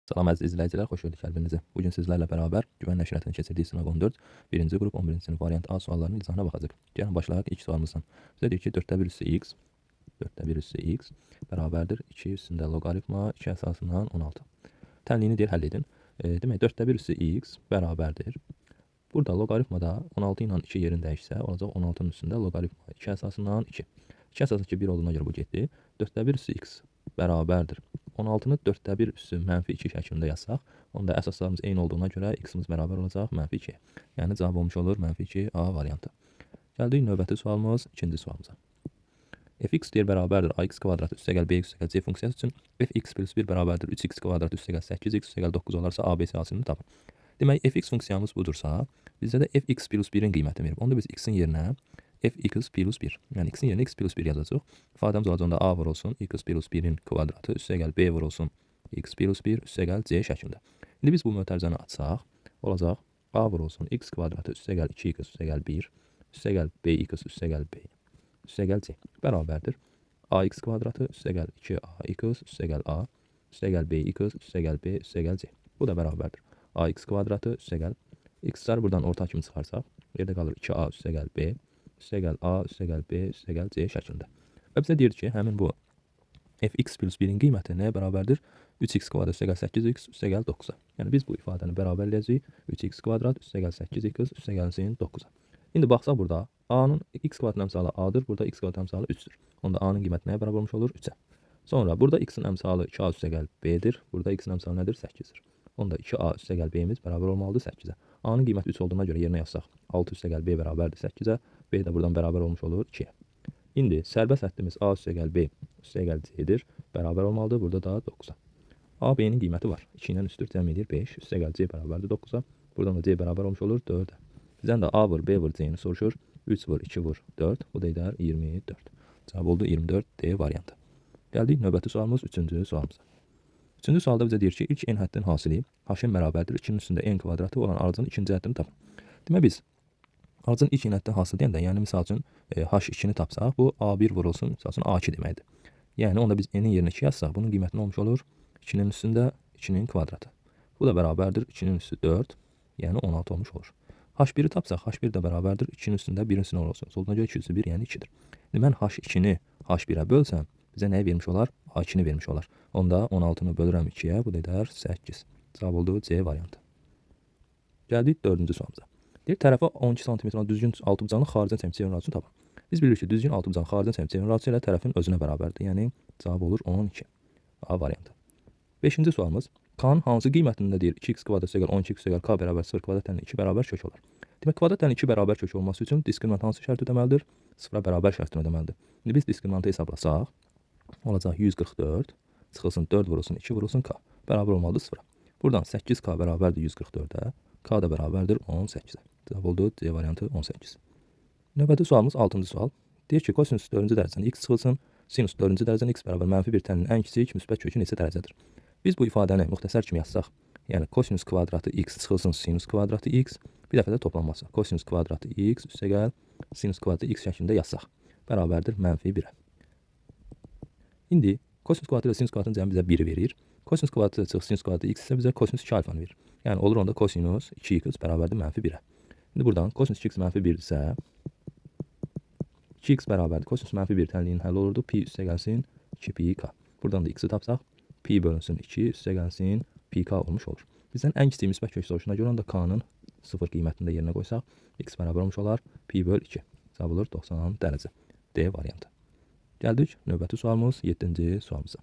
Salam əziz izləyicilər, xoş gördük hər-birinizi. Bugün sizlərlə bərabər Güvən Nəşriyyatının keçirdiyi sınaq 14, birinci qrup 11-ci sinif variant A suallarının izahına baxacaq. Gəlin başlayaq ilk sualımızdan. Bizə deyir ki, 4də 1 üssü x, 4də 1 üssü x bərabərdir 2 üstündə loqaritma 2 əsasından 16. Tənliyini deyir, həll edin. Demək, 4də 1 üssü x bərabərdir. Burada loqaritmada 16 ilə 2 yerini dəyişsə, olacaq 16-nın üstündə loqaritma 2 əsasından 2. 2 əsasından 2 1 olduğuna görə bu getdi. 4də 1 üssü x bərabərdir. 16-nı 4də 1 üssü mənfi 2 şəklində yazsaq, onda əsaslarımız eyni olduğuna görə x-imiz bərabər olacaq mənfi 2. Yəni cavab olmuş olur mənfi 2A variantı. Gəldik növbəti sualımız, ikinci sualımıza. Fx deyir bərabərdir ax kvadratı üstə gəl bx üstə gəl c funksiyası üçün fx plus 1 bərabərdir 3x kvadratı üstə gəl 8x üstə gəl 9 olarsa ABC asını tapın. Demək, fx funksiyamız budursa, bizdə də fx plus 1-in qiymətini verib. Onda biz x-in yerinə fx plus 1, yəni x-in yerinə x plus 1 yazacaq. İfadəmiz olacaq, a vur olsun x plus 1-in kvadratı üstə gəl b vur olsun x plus 1 üstə gəl c şəklində. İndi biz bu mötərizəni açsaq, olacaq a vur olsun x kvadratı üstə gəl 2x üstə gəl 1 üstə gəl bx üstə gəl b üstə gəl c bərabərdir. ax kvadratı üstə gəl 2ax üstə gəl a üstə gəl bx üstə gəl b üstə gəl c. Bu da bərabərdir. ax kvadratı üstə gəl x-ləri buradan orta kimi çıxarsaq, yerdə qalır 2a üstə gəl b üstə gəl a üstə gəl b üstə gəl c şəklində. Və bizə deyir ki, həmin bu fx plus 1-in qiyməti nəyə bərabərdir? 3x kvadrat üstə gəl 8x üstə gəl 9-a. Yəni biz bu ifadəni bərabərləyəcəyik. 3x kvadrat üstə gəl 8x üstə gəlsin 9-a. İndi baxsaq burada a-nın x kvadrat əmsalı a-dır, burada x kvadrat əmsalı 3-dür. Onda a-nın qiyməti nəyə bərabər olmuş olur? 3-ə. Sonra burada x-in əmsalı 2a üstə gəl b-dir. Burada x-in əmsalı nədir? 8-dir. Onda 2a üstə gəl b-miz bərabər olmalıdır 8-ə. A-nın qiyməti 3 olduğuna görə yerinə yazsaq 6 üstə gəl b bərabərdir 8-ə. B də buradan bərabər olmuş olur 2-yə. İndi sərbəst həddimiz a üstə gəl b üstə gəl c-dir. Bərabər olmalıdır. Burada da 9-a. A, b-nin qiyməti var. 2 ilə üstür cəm edir 5. Üstə gəl c bərabərdir 9-a. Buradan da c bərabər olmuş olur 4-ə. Bizdən də a vur, b vur, c-ni soruşur. 3 vur, 2 vur, 4. Bu da edər 24. Cavab oldu 24D variantı. Gəldik növbəti sualımız 3-cü sualımıza. 3-cü sualda bizə deyir ki, ilk n həddin hasili h-in bərabərdir 2-nin üstündə n kvadratı olan arıcın ikinci həddini tapın. Demək biz arıcın ilk n həddin hasili deyəndə, yəni misal üçün h2-ni tapsaq, bu a1 vurulsun, misal üçün a2 deməkdir. Yəni onda biz n-in yerinə 2 yazsaq, bunun qiyməti nə olmuş olur? 2-nin üstündə 2-nin kvadratı. Bu da bərabərdir 2-nin üstü 4, yəni 16 olmuş olur. H1-i tapsaq, H1 də bərabərdir 2-nin üstündə 1-in üstünə olsun. Olduğuna görə 2 üstü 1, yəni 2-dir. Mən H2-ni H1-ə bölsəm, bizə nəyi vermiş olar? A2-ni vermiş olar. Onda 16-nı bölürəm 2-yə, bu da edər 8. Cavab oldu C variantı. Gəldik 4-cü sualımıza. Deyir, tərəfə 12 sm düzgün altıbucaqlı xaricən çember çevirməsini tapın. Biz bilirik ki, düzgün altıbucaqlı xaricən çember çevirməsi ilə tərəfin özünə bərabərdir. Yəni, cavab olur 12. A variantı. 5-ci sualımız. K-nın hansı qiymətində deyir 2x kvadrat üstə gəl 12x üstə gəl k bərabər 0 kvadrat tənli 2 bərabər kök olar. Demək, kvadrat tənli 2 bərabər kök olması üçün diskriminant hansı şərt ödəməlidir? 0-a bərabər şərtini ödəməlidir. İndi biz diskriminantı hesablasaq, olacaq 144, çıxılsın 4 vurulsun 2 vurulsun k. Bərabər olmalıdır 0-a. Buradan 8k bərabərdir 144-ə, k da bərabərdir 18-ə. Cavab oldu C variantı 18. Növbəti sualımız 6-cı sual. Deyir ki, kosinus 4-cü dərəcədən x çıxılsın, sinus 4-cü dərəcədən x bərabər mənfi bir tənlinin ən kiçik müsbət kökü neçə dərəcədir? Biz bu ifadəni müxtəsər kimi yazsaq, yəni kosinus kvadratı x çıxılsın sinus kvadratı x, bir dəfə də toplanması. Kosinus kvadratı x üstə gəl sinus kvadratı x şəklində yazsaq, bərabərdir mənfi 1-ə. İndi kosinus kvadratı ilə sinus kvadratının cəmi bizə 1 verir. Kosinus kvadratı çıx sinus kvadratı x isə bizə kosinus 2 alfanı verir. Yəni olur onda kosinus 2x bərabərdir mənfi 1-ə. İndi buradan kosinus 2x mənfi 1 isə 2x bərabərdir. Kosinus mənfi 1 tənliyin həlli olurdu. Pi üstə gəlsin 2 pi k. Buradan da x-i tapsaq, pi bölünsün 2 üstə gəlsin pi k olmuş olur. Bizdən ən kiçik müsbət kök soruşuna görə onda k-nın 0 qiymətində yerinə qoysaq, x bərabər olmuş olar pi böl 2. Cavab olur 90 dərəcə. D variantı. Gəldik növbəti sualımız 7-ci sualımıza.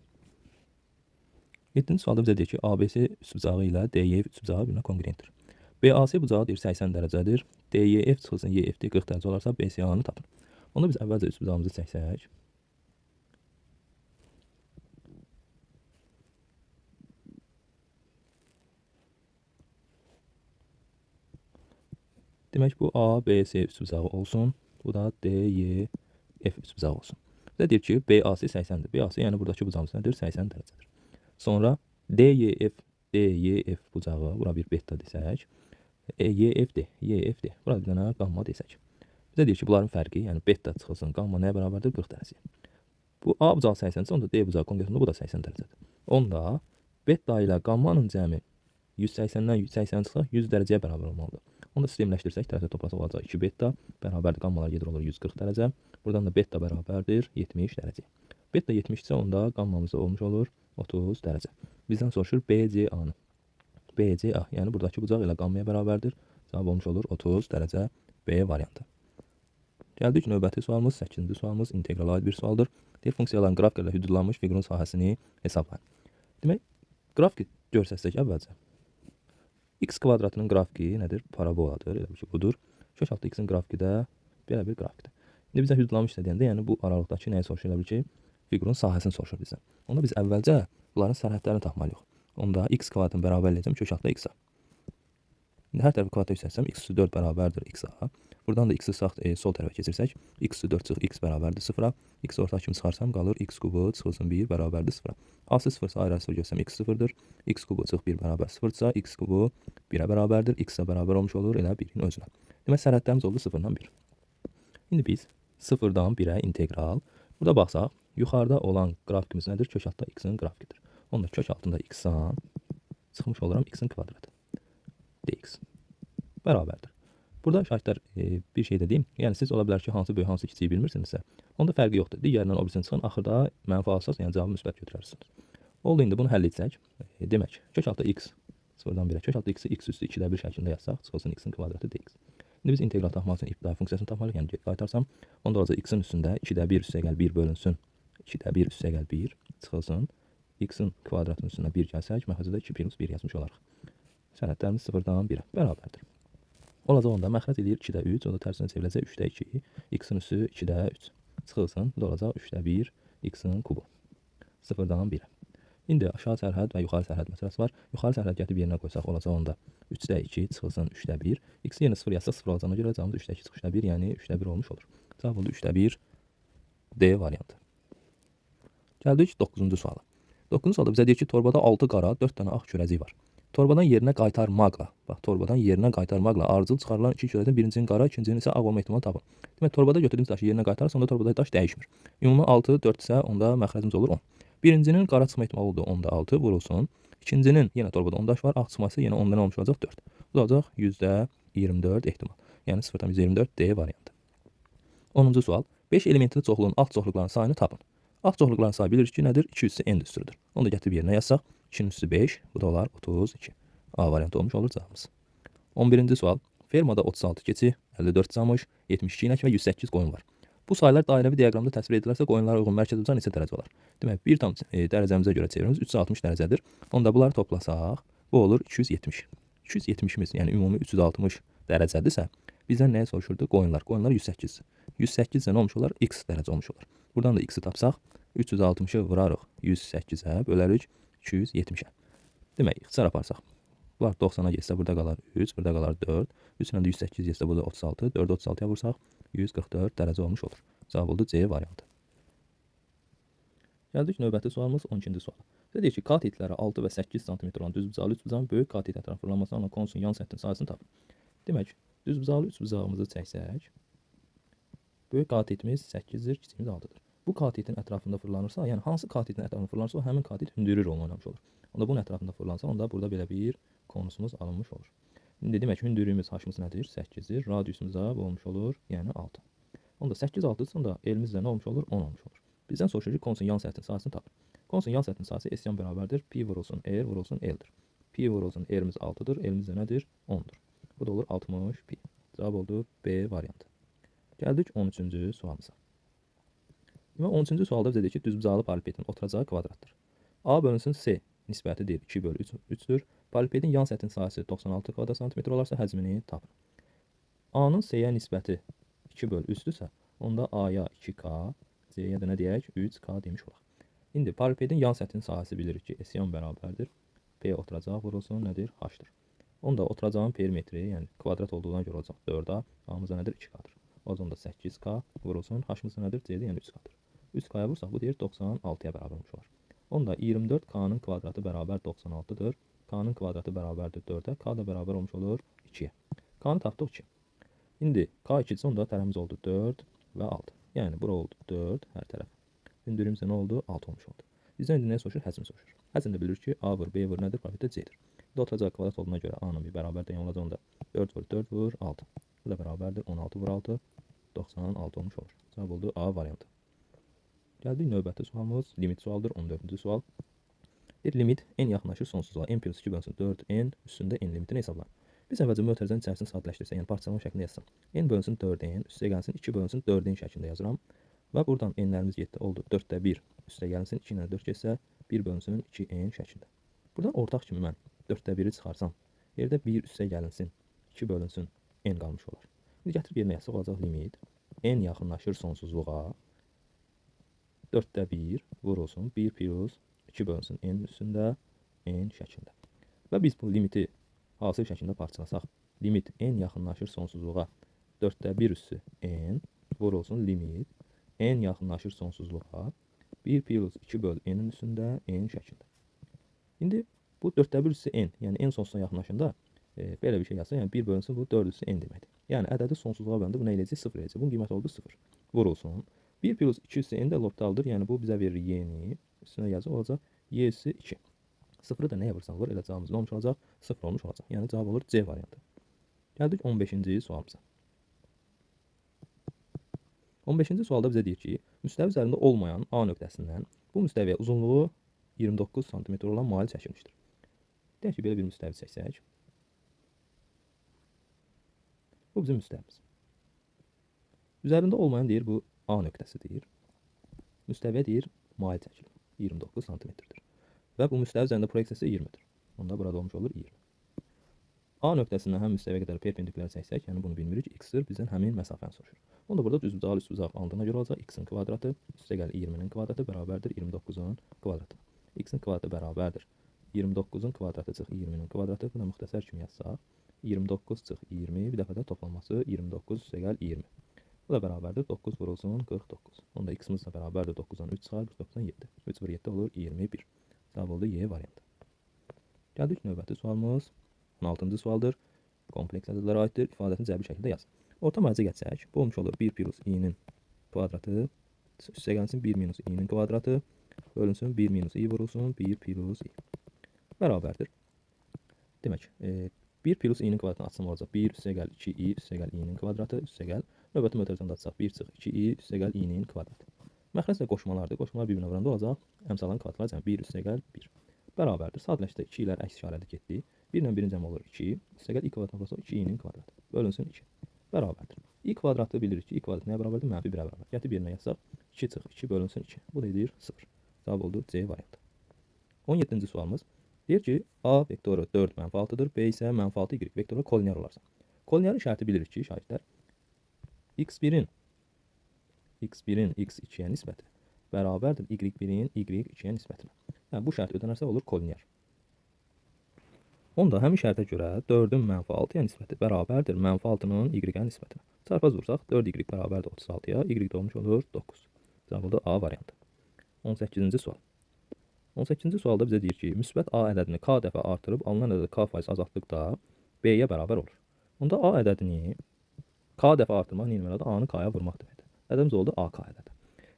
7-ci sualda bizə deyir ki, ABC üçbucağı ilə DYF üçbucağı birinə konqrentdir. BAC bucağı deyir 80 dərəcədir. DYF çıxılsın YFD 40 dərəcə olarsa BCA-nı tapın. Onda biz əvvəlcə üçbucağımızı çəksək. Demək, bu ABC üçbucağı olsun. Bu da DYF üçbucağı olsun. Bizə deyir ki, BAC 80-dir. BAC yəni buradakı bucağımız nədir? 80 dərəcədir. Sonra DYF bucağı, bura bir beta desək. YFD, bura bir dənə qamma desək. Bizə deyir ki, bunların fərqi, yəni beta çıxılsın, qamma nəyə bərabərdir? 40 dərəcəyə. Bu A bucağı 80-dir, onda D bucağı konqrentində bu da 80 dərəcədir. Onda Beta ilə qammanın cəmi 180-dən 180 çıxsa 100 dərəcəyə bərabər olmalıdır. Onu da sistemləşdirsək, tərəfdə toplasaq olacaq 2 beta bərabərdir, qammalar gedir olur 140 dərəcə. Buradan da beta bərabərdir 70 dərəcə. Beta 70 isə onda qammamız olmuş olur 30 dərəcə. Bizdən soruşur BCA-nı. BCA, yəni buradakı bucaq ilə qammaya bərabərdir. Cavab olmuş olur 30 dərəcə B variantı. Gəldik növbəti sualımız, 8-ci sualımız inteqrala aid bir sualdır. Deyir, funksiyaların qrafika ilə hüdudlanmış fiqurun sahəsini hesablayın. Demək, qrafiki görsətsək əvvəlcə. X kvadratının qrafiki nədir? Paraboladır, elə bir ki, budur. Kök altı x-in qrafiki də belə bir qrafikdir. İndi bizə hüdudlanmış deyəndə, yəni bu aralıqdakı nəyi soruşur? Elə bir ki, fiqurun sahəsini soruşur bizə. Onda biz əvvəlcə bunların sərhədlərini tapmalıyıq. Onda x kvadratını bərabər edəcəm kök altı x-a. İndi hər tərəfi kvadrat yüksəlsəm, x üstü 4 bərabərdir x-a. Buradan da x-i sağ sol tərəfə keçirsək, x üstü 4 çıx x bərabərdir 0-a. X ortaq kimi çıxarsam qalır x kubu çıxılsın 1 bərabərdir 0-a. Hansı 0-sa ayrı 0 görsəm x 0-dır. X kubu çıx 1 bərabər 0-dırsa, x kubu 1-ə bərabərdir. X-ə bərabər olmuş olur elə 1-in özünə. Demək, sərhədlərimiz oldu 0-dan 1. İndi biz 0-dan 1-ə integral. Burada baxsaq, yuxarıda olan qrafikimiz nədir? Kök altında x-in grafikidir. Onda kök altında x-dan çıxmış oluram x-in kvadratı. dx bərabərdir. Burada şahidlər bir şey də deyim. Yəni siz ola bilər ki, hansı böyük, hansı kiçiyi bilmirsinizsə, onda fərqi yoxdur. Digərindən o birisini çıxın, axırda mənfi alsaq, yəni cavabı müsbət götürərsiniz. Oldu, indi bunu həll etsək. Demək, kök altı x 0-dan 1-ə, kök altı x-i x üstü 2-də 1 şəklində yazsaq, çıxılsın x-in kvadratı dx. İndi biz integral tapmaq üçün ibtidai funksiyasını tapmalıyıq, yəni geri qaytarsam, onda olacaq x-in üstündə 2-də 1 üstəgəl 1 bölünsün, 2-də 1 üstəgəl 1 çıxılsın, x-in kvadratının üstünə 1 gəlsək, məxrəcdə 2 plus 1 yazmış olarıq. Sərhədlərimiz 0-dan 1-ə bərabərdir. Olacaq onda məxrəc eləyir 2-də 3, o da tərsinə çevriləcək 3-də 2, x-in üstü 2-də 3 çıxılsın, bu da olacaq 3-də 1 x-in kubu 0-dan 1-ə. İndi aşağı sərhəd və yuxarı sərhəd məsələsi var. Yuxarı sərhəd gətirib yerinə qoysaq olacaq onda 3-də 2 çıxılsın 3-də 1. X-i yenə 0 yazsaq 0 olacağına görə cavabımız 3-də 2 çıxış 3-də 1, yəni 3-də 1 olmuş olur. Cavab oldu 3-də 1 D variantı. Gəldik 9-cu suala. 9-cu sualda bizə deyir ki, torbada 6 qara, 4 dənə ağ kürəcik var. Torbadan yerinə qaytarmaqla, bax, torbadan yerinə qaytarmaqla ardıcıl çıxarılan iki kürədən birincinin qara, ikincinin isə ağ olma ehtimalı tapın. Demək, torbada götürdüyümüz daşı yerinə qaytarırsa, onda torbada daş dəyişmir. Ümumi 6, 4 isə onda məxrəcimiz olur 10. Birincinin qara çıxma ehtimalı oldu, onda 6 vurulsun. İkincinin yenə torbada 10 daş var, ağ çıxması yenə 10-dan olmuş olacaq 4. Bu da olacaq %24 ehtimal. Yəni 0,24 D variantı. 10-cu sual. 5 elementli çoxluğun alt çoxluqlarının sayını tapın. Alt çoxluqların sayı bilirik ki, nədir? 2 üssü n üstüdür. Onu da gətirib yerinə yazsaq, 2-nin üssü 5, bu da olar 32. A variantı olmuş olur cavabımız. 11-ci sual. Fermada 36 keçi, 54 camış, 72 inək və 108 qoyun var. Bu sayılar dairəvi diaqramda təsvir edilərsə, qoyunlara uyğun mərkəz bucağı neçə dərəcə olar? Demək, bir tam dərəcəmizə görə çevirimiz 360 dərəcədir. Onda bunları toplasaq, bu olur 270. 270-imiz, yəni ümumi 360 dərəcədirsə, bizdən nəyə soruşurdu? Qoyunlar. Qoyunlar 108. 108 nə olmuş olar? X dərəcə olmuş olar. Buradan da x-i tapsaq, 360-ı vurarıq 108-ə, bölərik 270-ə. Demək, ixtisar aparsaq. Bunlar 90-a geçsə, burada qalar 3, burada qalar 4. 3 ilə də 108 geçsə, burada 36. 4-ü 36-ya vursaq, 144 dərəcə olmuş olur. Cavab oldu C variantı. Gəldik növbəti sualımız 12-ci suala. Bizə deyir ki, katetləri 6 və 8 cm olan düzbucaqlı üçbucağın böyük katet ətrafı fırlanması olan konusun yan səthinin sayısını tapın. Demək, düzbucaqlı üçbucağımızı çəksək, böyük katetimiz 8-dir, kiçiyimiz 6-dır. Bu katetin ətrafında fırlanırsa, yəni hansı katetin ətrafında fırlanırsa, o həmin katet hündürlük rolunu oynamış olur. Onda bunun ətrafında fırlansa, onda burada belə bir konusumuz alınmış olur. İndi demək, hündürlüyümüz h-ımız nədir? 8-dir. Radiusumuz da olmuş olur, yəni 6. Onda 8 6-dırsa, onda elimiz də nə olmuş olur? 10 olmuş olur. Bizdən soruşur ki, konusun yan səthinin sayısını tapın. Konusun yan səthinin sayısı S yan bərabərdir. Pi vurulsun R vurulsun L'dir. Pi vurulsun R'imiz 6-dır. L'imiz də nədir? 10-dur. Bu da olur 60 pi. Cavab oldu B variantı. Gəldik 13-cü sualımıza. 13-cü sualda bizə deyir ki, düzbucaqlı paralelepipedin oturacağı kvadratdır. A bölünsün C nisbəti deyir 2 bölü 3-dür. Paralelepipedin yan səthinin sahəsi 96 kvadrat santimetr olarsa həcmini tapın. A-nın C-yə nisbəti 2 bölü 3-dürsə, onda A-ya 2K, C-yə də nə deyək? 3K demiş olaq. İndi paralelepipedin yan səthinin sahəsi bilirik ki, S yan bərabərdir. B oturacaq vurulsun nədir? H-dır. Onda oturacağın perimetri, yəni kvadrat olduğuna görə olacaq 4A, A-mıza nədir? 2K-dır. O zaman da 8K vurulsun, H-mıza nədir? C-də yəni 3K-dır. 3K-ya vursaq, bu deyir 96-ya bərabər olmuş olar. Onda 24K-nın kvadratı bərabər 96-dır. K-nın kvadratı bərabərdir 4-ə. K da bərabər olmuş olur 2-yə. K-nı tapdıq 2. İndi K2-ci onda tərəfimiz oldu 4 və 6. Yəni bura oldu 4 hər tərəf. Hündürlüyümüz nə oldu? 6 olmuş oldu. Bizdən indi nə soruşur? Həcmi soruşur. Əslində bilirik ki, A vur B vur nədir? Probabilitet C-dir. İndi oturacaq kvadrat olduğuna görə A-nın bir bərabər deyən olacaq onda 4 vur 4 vur 6. Bu da bərabərdir 16 vur 6 96 olmuş olur. Cavab oldu A variantı. Gəldik növbəti sualımız limit sualdır 14-cü sual. Bir limit n yaxınlaşır sonsuzluğa. N plus 2 bölünsün 4n üstündə n limitini hesabla. Biz əvvəlcə mötərizənin içərisini sadələşdirsək, yəni parçalama şəklində yazsam. N bölünsün 4n üstə gəlsin 2 bölünsün 4n şəklində yazıram. Və buradan n'lərimiz 7 oldu. 4də 1 üstə gəlsin 2 ilə 4 getsə 1 bölünsün 2n şəklində. Buradan ortaq kimi mən 4də 1-i çıxarsam, yerdə 1 üstə gəlinsin 2 bölünsün n qalmış olar. İndi gətirib yerinə yazsaq olacaq limit n yaxınlaşır sonsuzluğa 4də 1 vurulsun 1 plus 2 bölünsün n üstündə n şəklində. Və biz bu limiti hasıl şəklində parçalasaq, limit n yaxınlaşır sonsuzluğa 4də 1 üstü n vurulsun limit n yaxınlaşır sonsuzluğa 1 plus 2 böl n'in üstündə n şəklində. İndi bu 4də 1 üstü n, yəni n sonsuzluğa yaxınlaşında belə bir şey yazsa, yəni 1 bölünsün bu 4 üstü n deməkdir. Yəni ədədi sonsuzluğa böləndə bu nə eləyəcək? 0 eləyəcək. Bunun qiyməti oldu 0. Vurulsun. 1 plus 2 üstü n də lobdaldır. Yəni bu bizə verir y-ni. Üstünə yazıq olacaq y üstü 2. 0-ı da nəyə vursan vur, elə cavabımız nə olmuş olacaq? 0 olmuş olacaq. Yəni cavab olur C variantı. Gəldik 15-ci sualımıza. 15-ci sualda bizə deyir ki, müstəvi üzərində olmayan A nöqtəsindən bu müstəviyə uzunluğu 29 sm olan mail çəkilmişdir. Deyək ki, belə bir müstəvi çəksək. Bu bizim müstəvimiz. Üzərində olmayan deyir bu A nöqtəsidir. Müstəviyə deyir mail çəkilir. 29 cm-dir. Və bu müstəvi üzərində proyeksiyası 20-dir. Onda burada olmuş olur 20. A nöqtəsindən həm müstəviyə qədər perpendikulyar çəksək, yəni bunu bilmirik, x-dir, bizdən həmin məsafəni soruşur. Onda burada düzbucaqlı üstbucaq aldığına görə olacaq x-in kvadratı üstə gəlir 20-nin kvadratı bərabərdir 29-un kvadratı. X-in kvadratı bərabərdir 29-un kvadratı çıx 20-nin kvadratı. Buna müxtəsər kimi yazsaq, 29 çıx 20, bir dəfə də toplanması 29 üstə gəl 20. Bu da bərabərdir 9 vurulsun 49. Onda x-imiz də bərabərdir 9-dan 3 çıxar, 49-dan 7. 3 vur 7 olur 21. Cavab oldu Y variantı. Gəldik növbəti sualımız 16-cı sualdır. Kompleks ədədlərə aiddir. İfadəsini cəbri şəkildə yaz. Orta mərcə gətsək, bu olmuş olur 1 plus i-nin kvadratı üstə gəlsin 1 minus i-nin kvadratı bölünsün 1 minus i vurulsun 1 plus i. Bərabərdir. Demək, 1 plus i-nin kvadratını açsam olacaq 1 üstə gəl 2i üstə gəl i-nin kvadratı üstə gəl. Növbəti mötərizəndə açsaq 1 çıx 2i üstə gəl i-nin kvadratı. Məxrəclə qoşmalardır. Qoşmalar bir-birinə vuranda olacaq. Əmsalların kvadratları cəmi 1 üstə gəl 1. Bərabərdir. Sadələşdə 2 ilə əks işarəli getdi. 1 ilə 1-in cəmi olur 2. Üstə gəl i kvadratına vursa 2i-nin kvadratı. Bölünsün 2. Bərabərdir. I kvadratı bilirik ki, i kvadratı nəyə bərabərdir? Mənfi 1-ə bərabər. Gətirib yerinə yazsaq 2 çıx 2 bölünsün 2. Bu da edir 0. Cavab oldu C variantı. 17-ci sualımız. Deyir ki, A vektoru 4 mənfi 6-dır, B isə mənfi 6 y vektoruna kolinyar olarsa. Kolinyarın şərti bilirik ki, şahidlər x1-in x2-yə nisbəti bərabərdir y1-in y2-yə nisbətinə. Yəni, bu şərt ödənərsə olur kolinyar. Onda həmin şərtə görə 4-ün mənfi 6-ya nisbəti bərabərdir mənfi 6-nın y-ə nisbətinə. Çarpaz vursaq 4y bərabərdir 36-ya, y də olmuş olur 9. Cavab oldu A variantı. 18-ci sual. 18-ci sualda bizə deyir ki, müsbət A ədədini k dəfə artırıb alınan ədədi k faiz azaltdıqda B-yə bərabər olur. Onda A ədədini k dəfə artırmaq nə deməkdir? A-nı k-ya vurmaq deməkdir. Ədədimiz oldu AK ədədi.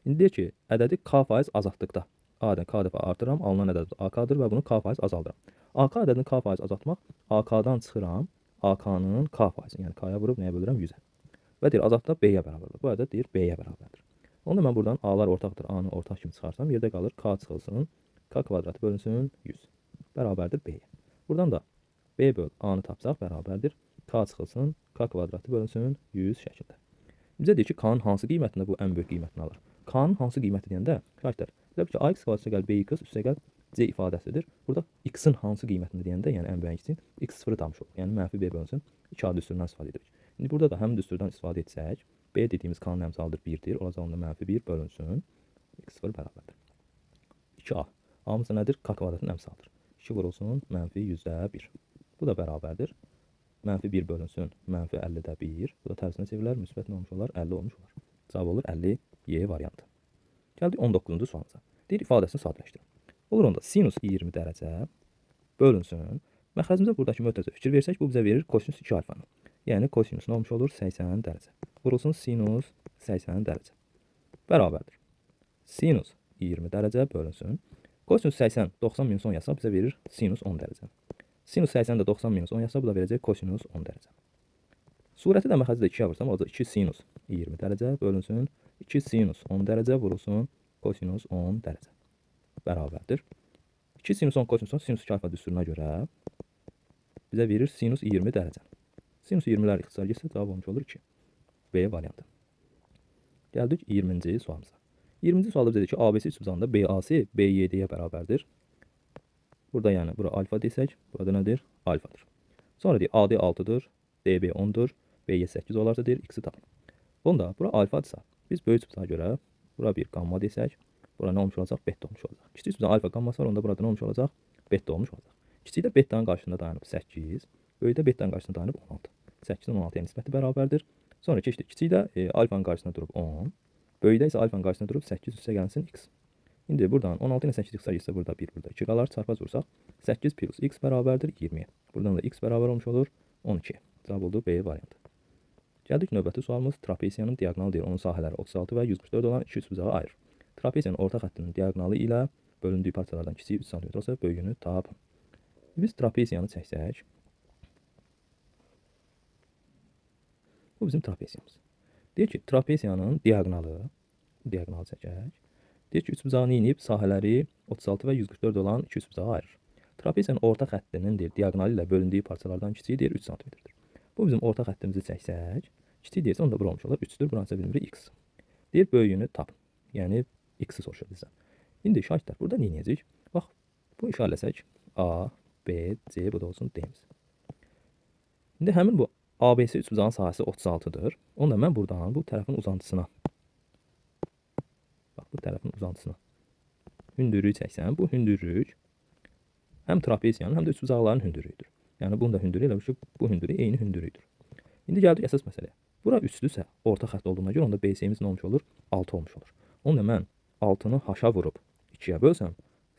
İndi deyir ki, ədədi k faiz azaltdıqda A-dən k dəfə artıram, alınan ədəd AK-dır və bunu k faiz azaldıram. AK ədədini k faiz azaltmaq, AK-dan çıxıram, AK-nın k faizini, yəni k-ya vurub nəyə bölürəm? 100-ə. Və deyir, azaltda B-yə bərabərdir. Bu ədəd deyir, B-yə bərabərdir. Onda mən buradan A-lar ortaqdır, A-nı ortaq kimi çıxarsam, yerdə qalır k çıxılsın, k kvadratı bölünsün 100. Bərabərdir B-yə. Buradan da B böl A-nı tapsaq, bərabərdir k çıxılsın, k kvadratı bölünsün 100 şəkildə. Bizə deyir ki, k-nın hansı qiymətində bu ən böyük qiymətini alır? K-nın hansı qiyməti deyəndə, şahidlər, bilir ki, AX kvadratı üstə gəl BX üstə gəl C ifadəsidir. Burada x-in hansı qiymətində deyəndə, yəni ən böyük x-in x0 tapmış olur. Yəni mənfi B bölünsün 2 adı düsturundan istifadə edirik. İndi burada da həmin düsturdan istifadə etsək, B dediyimiz k-nın əmsalıdır 1-dir. Olacaq onda mənfi 1 bölünsün x0 bərabərdir. 2a. A-mız da nədir? K kvadratının əmsalıdır. 2 vurulsun mənfi 100-də 1. Bu da bərabərdir. Mənfi 1 bölünsün mənfi 50-də 1. Bu da tərsinə çevirilər. Müsbət nə olmuş olar? 50 olmuş olar. Cavab olur 50 Y variantı. Gəldik 19-cu sualımıza. Deyir ifadəsini sadələşdirin. Olur onda sinus 20 dərəcə bölünsün. Məxrəcimizə buradakı mötərizə fikir versək, bu bizə verir kosinus 2 alfanı. Yəni kosinus nə olmuş olur? 80 dərəcə. Vurulsun sinus 80 dərəcə. Bərabərdir. Sinus 20 dərəcə bölünsün. Kosinus 80 90 minus 10 yazsaq bizə verir sinus 10 dərəcə. Sinus 80 də 90 minus 10 yazsaq bu da verəcək kosinus 10 dərəcə. Surəti də məxəzi də 2-yə vursam olacaq 2 sinus 20 dərəcə bölünsün 2 sinus 10 dərəcə vurulsun kosinus 10 dərəcə. Bərabərdir. 2 sinus 10 kosinus 10 sinus 2 alfa düsturuna görə bizə verir sinus 20 dərəcə. Sinus 20'lər ixtisar getsə cavab olmuş olur 2. B variantı. Gəldik 20-ci sualımıza. 20-ci sualda bizə deyir ki, ABC üçbucağında BAC BYD-yə bərabərdir. Burada yəni bura alfa desək, burada nədir? Alfadır. Sonra deyir AD 6'dır, DB 10'dur, BY 8 olarsa deyir X-i tapın. Bunda bura alfadırsa, biz böyük üçbucağa görə bura bir gamma desək, bura nə olmuş olacaq? Beta olmuş olacaq. Kiçik üçbucağın alfa gamması var, onda burada nə olmuş olacaq? Beta olmuş olacaq. Kiçikdə betanın qarşısında dayanıb 8, böyükdə betanın qarşısında dayanıb 16. 8-dən 16'ya nisbəti bərabərdir. Sonra keçdik. Kiçikdə alfanın qarşısında durub 10, böyükdə isə alfanın qarşısında durub 8 üstə gəlsin x. İndi buradan 16 ilə 8 ixtisar getsə burada 1, burada 2 qalar. Çarpaz vursaq 8 plus x bərabərdir 20. Buradan da x bərabər olmuş olur 12. Cavab oldu B variantı. Gəldik növbəti sualımız. Trapesiyanın diaqonalı deyir. Onun sahələri 36 və 144 olan iki üçbucağı ayırır. Trapesiyanın orta xəttinin diaqonalı ilə bölündüyü parçalardan kiçiyi 3 cm olsa böyüyünü tap. Biz trapesiyanı çəksək. Bu bizim trapesiyamız. Deyir ki, trapesiyanın diaqonalı çəkək. Deyir ki, üçbucağı inib sahələri 36 və 144 olan iki üçbucağı ayırır. Trapesiyanın orta xəttinin deyir, diaqonalı ilə bölündüyü parçalardan kiçiyi deyir 3 cm-dir. Bu bizim orta xəttimizi çəksək, kiçik deyirsə onda bura olmuş olur 3-dür, buranı isə bilmirik x. Deyir böyüyünü tapın. Yəni x-i soruşur bizə. İndi şahidlər burada nə edəcəyik? Bax, bu işarələsək A, B, C, bu da olsun D-miz. İndi həmin bu ABC üçbucağın sahəsi 36'dır. Onda mən buradan bu tərəfin uzantısına, bax bu tərəfin uzantısına hündürlüyü çəksəm, bu hündürlük həm trapesiyanın, həm də üçbucaqların hündürlüyüdür. Yəni bunun da hündürlüyü elə ki, bu hündürlük eyni hündürlükdür. İndi gəldik əsas məsələyə. Bura 3'dürsə, orta xətt olduğuna görə onda BC-miz nə olmuş olur? 6 olmuş olur. Onda mən 6'nı h-a vurub 2'yə bölsəm,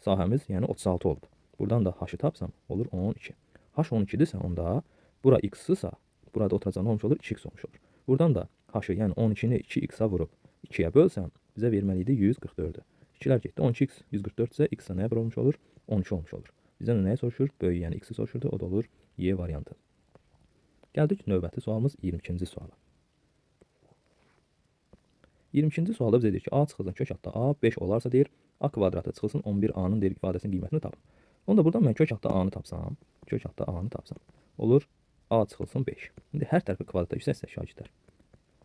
sahəmiz yəni 36 olub. Buradan da h-ı tapsam olur 12. H 12'dirsə onda bura x-sısa, burada oturacaq nə olmuş olur? 2x olmuş olur. Buradan da h-ı yəni 12'ni 2x-a vurub 2'yə bölsəm, bizə verməli idi 144'ü. 2'lər getdi. 12x 144 isə x-a nəyə bər olmuş olur? 12 olmuş olur. Bizdən nəyə soruşur? Böyük yəni x-i soruşurdu. O da olur Y variantı. Gəldik növbəti sualımız 22-ci suala. 22-ci sualda bizə deyir ki, a çıxılsın kök altda a 5 olarsa deyir, a kvadratı çıxılsın 11a-nın deyir ifadəsinin qiymətini tapın. Onda buradan mən kök altda a-nı tapsam, olur a çıxılsın 5. İndi hər tərəfi kvadrata yüksəlsək şagirdlər.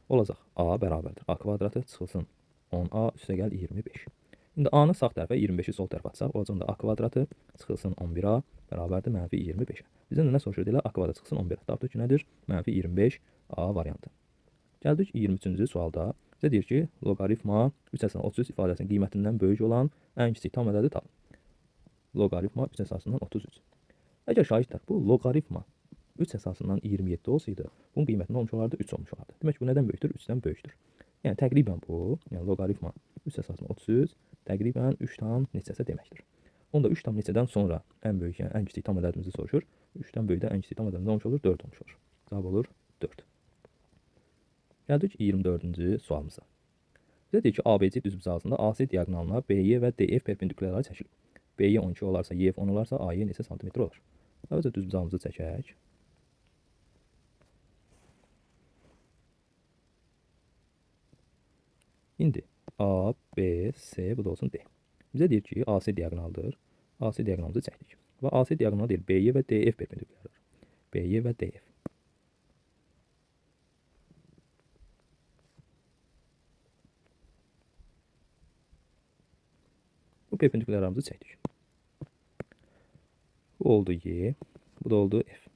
Olacaq a bərabərdir. A kvadratı çıxılsın 10a üstə gəl 25. İndi a-nı sağ tərəfə 25'i sol tərəfə atsaq, olacaq da a kvadratı çıxılsın 11a bərabərdir mənfi 25'ə. Bizdən nə soruşur deyirlər? A kvadrat çıxılsın 11'ə. Tapdıq ki, nədir? Mənfi 25a variantı. Gəldik 23-cü sualda. Bizə deyir ki, loqaritma 3/33 ifadəsinin qiymətindən böyük olan ən kiçik tam ədədi tapın. Loqaritma 3/33. Əgər şagirdlər bu loqaritma 3/27 olsaydı, bunun qiyməti nə olmuş olardı? 3 olmuş olardı. Demək bu nədən böyükdür? 3-dən böyükdür. Yəni təqribən bu, yəni loqaritma 3/33 təqribən 3 tam neçəsə deməkdir. Onda 3 tam neçədən sonra ən böyük, yəni ən kiçik tam ədədimizi soruşur. 3-dən böyükdə ən kiçik tam ədədimiz olmuş olur? 4 olmuş olur. Cavab olur 4. Gəldik 24-cü sualımıza. Bizə deyir ki, ABC düzbucağında AC diaqonalına BY və DF perpendikulyarları çəkilib. BY 12 olarsa, YF 10 olarsa AY neçə santimetr olur? Əvvəlcə düzbucağımızı çəkək. İndi A, B, C, bu da olsun D. Bizə deyir ki, AC diaqonaldır. AC diaqonalımızı çəkdik. Və AC diaqonalı deyir BY və DF perpendikulyarlar. BY və DF. Bu perpendikulyarlarımızı çəkdik. Bu oldu Y, bu da oldu F.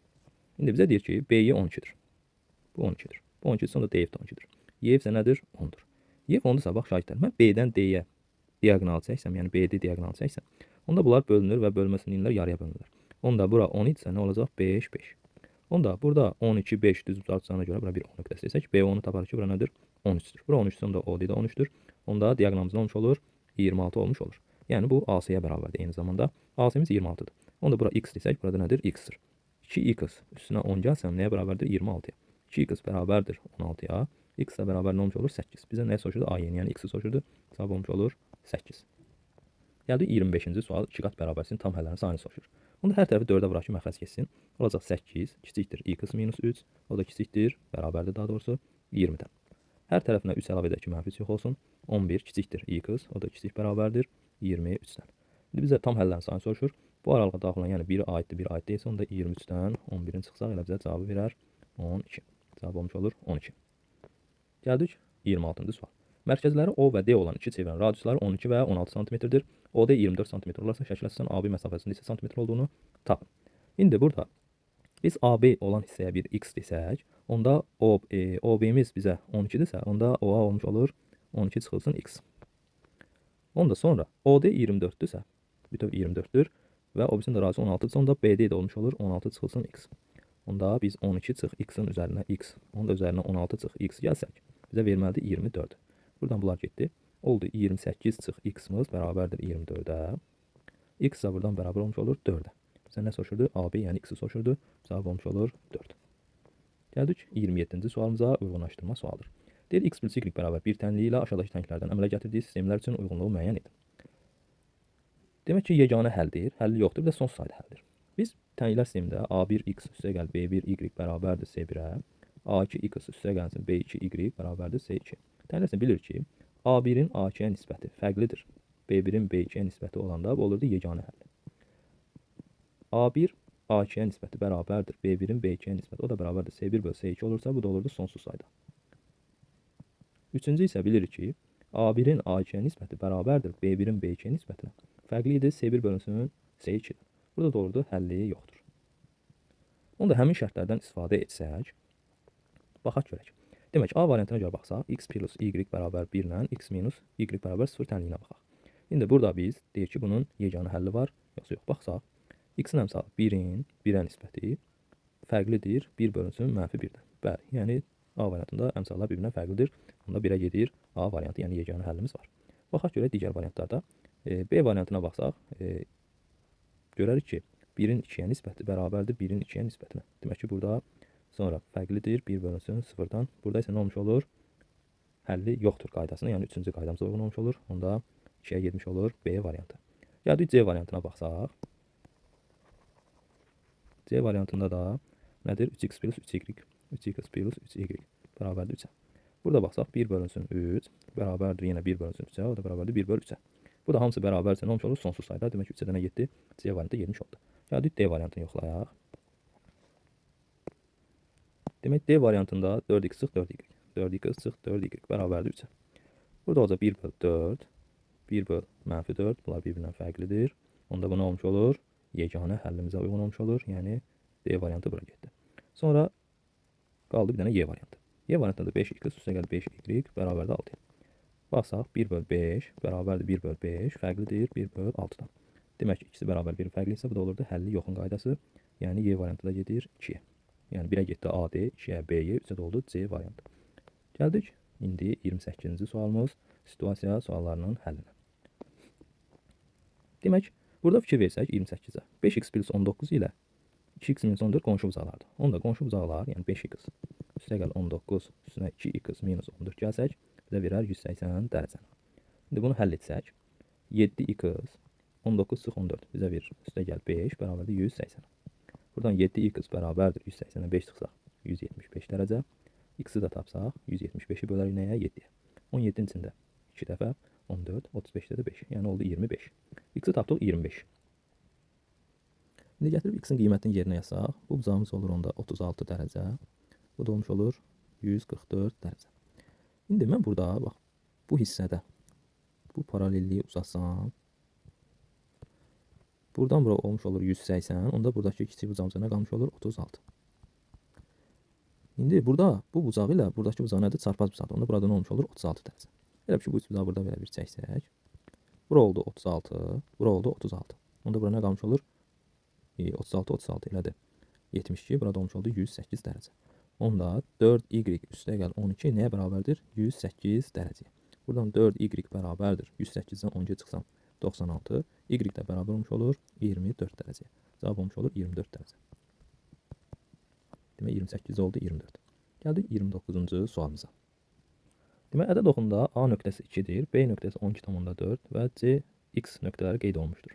İndi bizə deyir ki, BY 12'dir. Bu 12'dir. Bu 12 sonra DF də 12'dir. Y isə nədir? 10'dur. Y 10'dursa bax şahidlər, mən B-dən D-yə diaqonal çəksəm, yəni BD diaqonal çəksəm, onda bunlar bölünür və bölməsinliklər yarıya bölünürlər. Onda bura 10 idisə nə olacaq? 5, 5. Onda burada 12, 5 düzbucaq çıxana görə bura bir 10 nöqtəsi desək, B10'u taparıq ki, bura nədir? 13'dür. Bura 13'dür, onda OD də 13'dür. Onda diaqonalımız nə olmuş olur? 26 olmuş olur. Yəni bu AC-yə bərabərdir eyni zamanda. AC-miz 26'dır. Onda bura x desək, burada nədir? X-dir. 2x üstünə 10 gəlsəm nəyə bərabərdir? 26'ya. 2x bərabərdir 16'ya. X də bərabər nə olmuş olur? 8. Bizə nə soruşurdu? A-yə, yəni x-i soruşurdu. Cavab olmuş olur 8. Gəldik 25-ci sual. 2 qat bərabərsinin tam həllərinin sayını soruşur. Onda hər tərəfi 4-ə vuraq ki, məxrəc keçsin. Olacaq 8 kiçikdir x minus 3. O da kiçikdir, bərabərdir daha doğrusu 20-dən. Hər tərəfinə 3 əlavə edək ki, -3 yox olsun. 11 kiçikdir x, o da kiçik bərabərdir 23-dən. İndi bizə tam həllərin sayını soruşur. Bu aralığa daxil olan, yəni biri aiddir, biri aid deyilsə, onda 23-dən 11-in çıxsaq elə bizə cavabı verər 12. Cavab olmuş olur 12. Gəldik 26-cı sual. Mərkəzləri O və D olan iki çevrənin radiusları 12 və 16 cm-dir. OD 24 cm olarsa şəkil əsasında AB məsafəsinin neçə cm olduğunu tapın. İndi burada biz AB olan hissəyə bir x desək, onda OB-miz bizə 12-dirsə, onda OA olmuş olur 12 çıxılsın x. Onda sonra OD 24-dürsə, bütöv 24-dür və OB-sin də radiusu 16-dırsa, onda BD də olmuş olur 16 çıxılsın x. Onda biz 12 çıx x-in üzərinə x, onun da üzərinə 16 çıx x gəlsək, bizə verməlidir 24. Buradan bunlar getdi. Oldu 28 çıx x-imiz bərabərdir 24-ə. X də buradan bərabər olmuş olur 4-ə. Bizə nə soruşurdu? AB, yəni x-i soruşurdu. Cavab olmuş olur 4. Gəldik 27-ci sualımıza, uyğunlaşdırma sualıdır. Deyir, x plus y bərabər 1 tənliyi ilə aşağıdakı tənklərdən əmələ gətirdiyi sistemlər üçün uyğunluğu müəyyən edin. Demək ki, yeganə həldir, həlli yoxdur, bir də sonsuz sayda həldir. Biz tənklər sistemində A1x üstə gəl B1y bərabərdir C1-ə, A2x üstə gəlsin B2y bərabərdir C2. Tənklər sistemi bilir ki, A1-in A2-yə nisbəti fərqlidir. B1-in B2-yə nisbəti olanda bu olurdu yeganə həll. A1 A2-yə nisbəti bərabərdir. B1-in B2-yə nisbəti o da bərabərdir. C1 bölü C2 olursa bu da olurdu sonsuz sayda. Üçüncü isə bilirik ki, A1-in A2-yə nisbəti bərabərdir. B1-in B2-yə nisbətinə. Fərqli idi C1 bölünsün C2-dir. Burada da olurdu həlli yoxdur. Onda həmin şərtlərdən istifadə etsək, baxaq görək. Demək, A variantına görə baxsaq, x plus y bərabər 1 ilə x minus y bərabər 0 tənliyinə baxaq. İndi burada biz deyək ki, bunun yeganə həlli var, yoxsa yox. Baxsaq, x-in əmsalı 1-in 1-ə nisbəti fərqlidir, 1 bölünsün -1-dən. Bəli, yəni A variantında əmsallar bir-birinə fərqlidir. Onda 1-ə gedir A variantı, yəni yeganə həllimiz var. Baxaq görək digər variantlarda. B variantına baxsaq, görərik ki, 1-in 2-yə nisbəti bərabərdir 1-in 2-yə nisbətinə. Demək ki, burada sonra fərqlidir 1 bölünsün 0-dan. Burada isə nə olmuş olur? Həlli yoxdur qaydasına, yəni 3-cü qaydamıza uyğun olmuş olur. Onda 2-yə getmiş olur B variantı. Gəldik C variantına baxsaq. C variantında da nədir? 3x plus 3y. 3x plus 3y bərabərdir 3-ə. Burada baxsaq 1 bölünsün 3 bərabərdir yenə 1 bölünsün 3-ə. O da bərabərdir 1 bölü 3-ə. Bu da hamısı bərabərsə nə olmuş olur? Sonsuz sayda. Demək ki, 3-ə dənə getdi. C variantı getmiş oldu. Gəldik D variantını yoxlayaq. Demək D variantında 4x çıx 4y. 4x çıx 4y bərabərdir 3-ə. Burada olacaq 1 bölü 4. 1 bölü -4. Bunlar bir-birindən fərqlidir. Onda bu nə olmuş olur? Yeganə həllimizə uyğun olmuş olur. Yəni D variantı bura getdi. Sonra qaldı bir dənə Y variantı. Y variantında da 5x üstə gəl 5y bərabərdir 6. Baxsaq 1 bölü 5 bərabərdir 1 bölü 5 fərqlidir 1 bölü 6-dan. Demək ki, ikisi bərabər bir fərqli isə bu da olurdu həlli yoxun qaydası. Yəni Y variantı da gedir 2-yə. Yəni 1-ə getdi AD, 2-yə BY, 3-ə də oldu C variantı. Gəldik indi 28-ci sualımız situasiya suallarının həllinə. Demək, burada fikir versək 28-ə. 5x plus 19 ilə 2x minus 14 qonşu bucaqlardır. Onda qonşu bucaqlar, yəni 5x üstə gəl 19 üstünə 2x minus 14 gəlsək, bizə verər 180 dərəcəni. İndi bunu həll etsək, 7x 19 çıx 14 bizə verir. Üstə gəl 5 bərabərdir 180. Buradan 7x bərabərdir 180-ə 5 çıxsaq 175 dərəcə. X-i də tapsaq 175-i bölərik nəyə? 7-yə. 17-in içində 2 dəfə 14, 35-də də 5. Yəni oldu 25. X-i tapdıq 25. İndi gətirib x-in qiymətini yerinə yazsaq, bu bucağımız olur onda 36 dərəcə. Bu da olmuş olur 144 dərəcə. İndi mən burada, bax, bu hissədə bu paralelliyi uzatsam, buradan bura olmuş olur 180, onda buradakı kiçik bucağımıza nə qalmış olur? 36. İndi burada bu bucağı ilə buradakı bucaq nədir? Çarpaz bucaqdır. Onda burada nə olmuş olur? 36 dərəcə. Elə ki, bu üç bucağı burada belə bir çəksək. Bura oldu 36, bura oldu 36. Onda bura nə qalmış olur? 36, 36 elədir. 72, burada olmuş oldu 108 dərəcə. Onda 4y üstə gəl 12 nəyə bərabərdir? 108 dərəcəyə. Buradan 4y bərabərdir. 108-dən 12 çıxsam 96. Y də bərabər olmuş olur 24 dərəcəyə. Cavab olmuş olur 24 dərəcə. Demək 28 oldu 24. Gəldik 29-cu sualımıza. Demək ədəd oxunda A nöqtəsi 2-dir, B nöqtəsi 12,4 və C x nöqtələri qeyd olunmuşdur.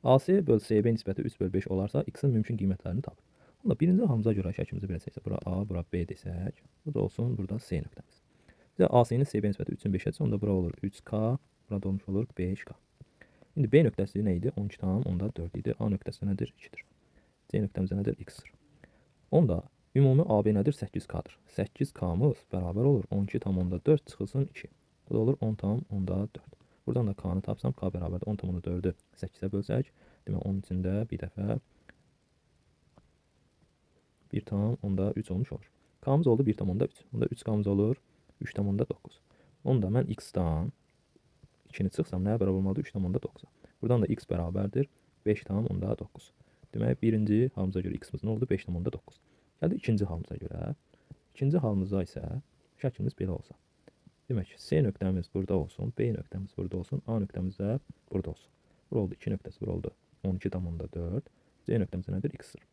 AC böl CB nisbəti 3 böl 5 olarsa x-in mümkün qiymətlərini tapın. Onda birinci halımıza görə şəklimizi belə çəksək, bura A, bura B desək, bu da olsun, burada C nöqtəmiz. Bizə AC-nin CB nisbəti 3-ün 5-ədir, onda bura olur 3K, burada olmuş olur 5K. İndi B nöqtəsi nə idi? 12,4 idi. A nöqtəsi nədir? 2-dir. C nöqtəmizə nədir? X-dir. Onda ümumi AB nədir? 8K-dır. 8K-mız bərabər olur 12,4 çıxılsın 2. Bu da olur 10,4. Buradan da K-nı tapsam, K bərabərdir 10,4-ü 8-ə bölsək, demək onun içində bir dəfə 1,3 olmuş olur. K-mız oldu 1,3. Onda 3K-mız olur 3,9. Onda mən X-dan 2-ni çıxsam nəyə bərabər olmalıdır? 3,9. Buradan da X bərabərdir 5,9. Demək, birinci halımıza görə X-miz nə oldu? 5,9. Gəldi ikinci halımıza görə. İkinci halımıza isə şəklimiz belə olsa. Demək, C nöqtəmiz burada olsun, B nöqtəmiz burada olsun, A nöqtəmiz də burada olsun. Bura oldu 2 nöqtəsi, bura oldu 12,4. C nöqtəmiz nədir? X-dir.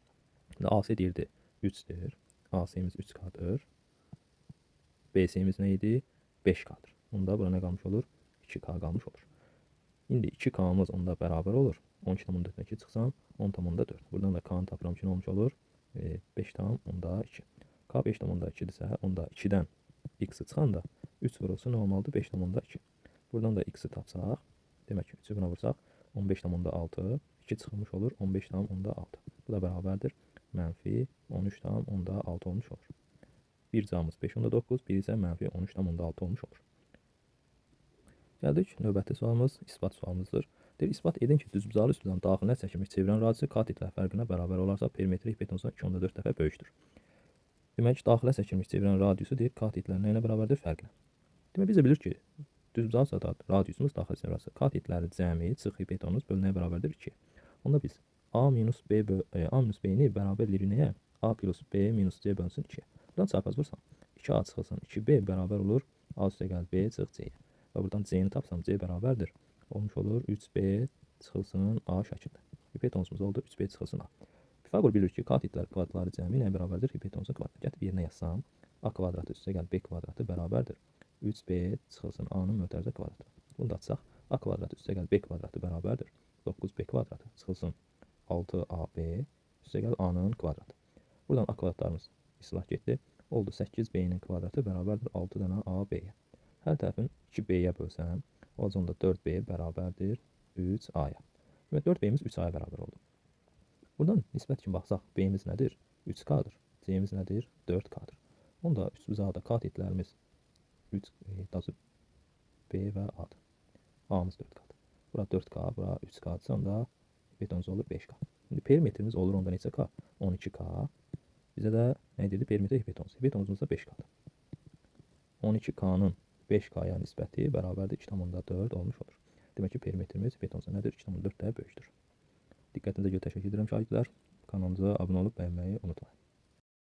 AC deyirdi 3-dir. AC-miz 3K-dır. BC-miz nə idi? 5K-dır. Onda bura nə qalmış olur? 2K qalmış olur. İndi 2K-mız onda bərabər olur. 12,4-dən 2 çıxsam 10,4. Buradan da K-nı tapıram ki, nə olmuş olur? 5,2. K 5,2-dirsə, onda 2-dən X-i çıxanda 3 vurulsa nə olmalıdır? 5,2. Buradan da X-i tapsaq, demək ki, 3-ü buna vursaq 15,6. 2 çıxılmış olur 15,6. Bu da bərabərdir. Mənfi 13,6 olmuş olur. Bir cavabımız 5,9, biri isə mənfi 13,6 olmuş olur. Gəldik, növbəti sualımız isbat sualımızdır. Deyir, isbat edin ki, düzbucaqlı üsbücağın daxilinə çəkilmiş çevirən radiusu katetlər fərqinə bərabər olarsa, perimetri hipotenuzdan 2,4 dəfə böyükdür. Demək, daxilə çəkilmiş çevirən radiusu deyir, katetlər nə ilə bərabərdir? Fərqinə. Demək, biz də bilir ki, düzbucaq radiusumuz daxilə çevirən radiusu. Katetləri cəmi çıx hipotenuz böl nəyə bərabərdir? 2. Onda biz A minus B-ni bərabər eləyirik nəyə? A plus B minus C bölünsün 2. Buradan çarpaz vursam, 2A çıxılsın 2B bərabər olur A üstə gəl B çıx C-yə. Və buradan C-ni tapsam C bərabərdir. Olmuş olur 3B çıxılsın A şəklində. Hipotenuzumuz oldu 3B çıxılsın A. Pifaqor bilir ki, katetlər kvadratları cəmi nəyə bərabərdir? Hipotenuzun kvadratı. Gətirib yerinə yazsam, A kvadratı üstə gəl B kvadratı bərabərdir. 3B çıxılsın A-nın mötərizə kvadratı. Bunu da açsaq, A kvadratı üstə gəl B kvadratı bərabərdir. 9B kvadratı çıxılsın 6AB üstə gəl A-nın kvadratı. Buradan A kvadratlarımız islah getdi. Oldu 8B-nin kvadratı bərabərdir 6 dənə AB-yə. Hər tərəfin 2B-yə bölsəm, o zaman da 4B bərabərdir 3A-ya. Demək, 4B-miz 3A-ya bərabər oldu. Buradan nisbət kimi baxsaq, B-miz nədir? 3K-dır. C-miz nədir? 4K-dır. Onda üstbucaqda katetlərimiz 3B və A-dır. A-mız 4K-dır. Bura 4K, bura 3K-dırsa, onda hipotenuz olur 5K. İndi perimetrimiz olur onda neçə K? 12K. Bizə də nə edirdi? Perimetr hipotenuz. Hipotenuzumuz da 5K-dır. 12K-nın 5K-ya nisbəti bərabərdir 2,4 olmuş olur. Demək ki, perimetrimiz hipotenuza nədir? 2,4 də böyükdür. Diqqətinizə görə təşəkkür edirəm şagirdlər. Kanalımıza abunə olub bəyənməyi unutmayın.